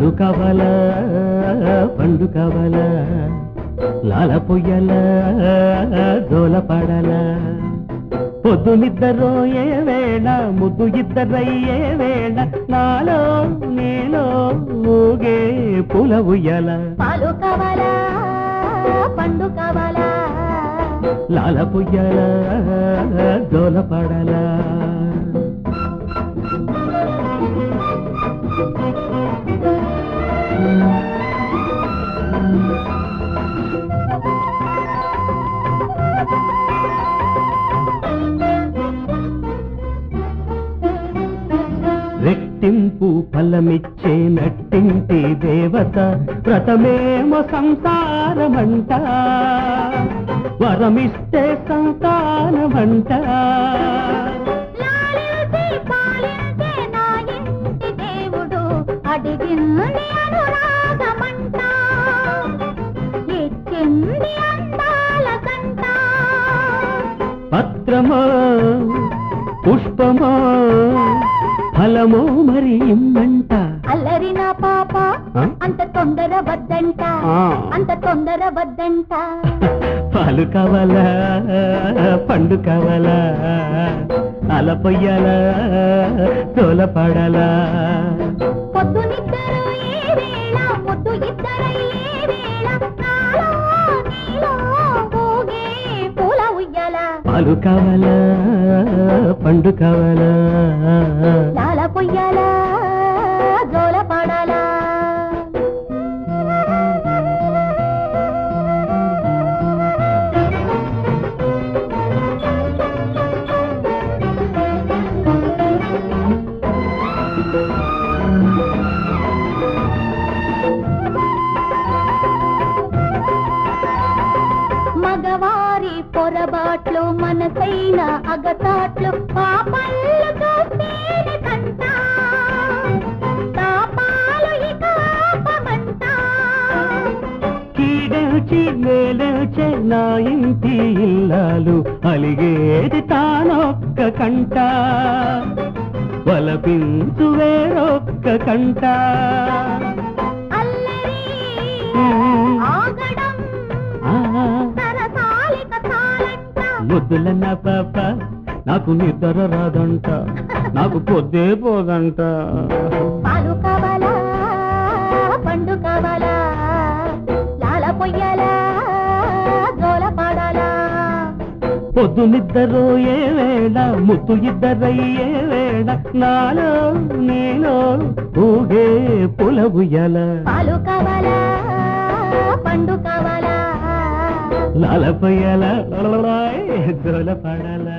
పాలు కావాలా పండు కావాలా లాల పొయ్యాలా జోల పాడాలా పొద్దు నిద్దరో ఏ వేళ ముద్దు ఇద్దరయ్యే వేళ నాలో నీలో ఊగే పూల ఉయ్యాల పాలు కావాలా పండు కావాలా లాల పొయ్యాలా జోల పాడాలా రెట్టింపు ఫలమిచ్చే నట్టింటి దేవత వ్రతమేమో సంసారమంట వరమిస్తే సంతానమంట దేవుడు అడిగింది అనురాగమంట ఎక్కింది అందాల కంట పత్రమో పుష్పమో ఫలమో మరి ఇమ్మంట అల్లరి నా పాప అంత తొందర వద్దంట అంత తొందర వద్దంట పాలు కావాలా పండు కావాలా అల పొయ్యాలా తోల పాడాలా పొద్దు నిద్దరు ఏ వేళ ముద్దు ఇద్దరయ్యే వేళ నాలో నీలో ఊగే పూల ఉయ్యాల పాలు కావాలా పండు కావాలా లాల పొయ్యాలా జోల పాడాలా మగవారి పొరబాట్లు మనసైన అగతాట్లు పాపళ్ళు చూస్తేనే కంట తాపాలు ఇక ఆపమంట కీడల్చి మేలల్చే నా ఇంటి ఇల్లాలు అలిగేది తానొక్క కంట వలపించు వేరొక్క కంట అల్లరి ఆగడం సరసాలిక తాళంట ముద్దుల నా పాప నాకు నిద్ర రాదంట నాకు పొద్దే పోదంట పాలు కావాలా పండు కావాలా లాల పొయ్యాలా జోల పాడాలా పొద్దు నిద్దరో ఏ వేళ ముద్దు ఇద్దరయ్యే వేళ నాలో నీలో ఊగే పూల ఉయ్యాల పాలు కావాలా పండు కావాలా లాల పొయ్యాల జోల పాడాలా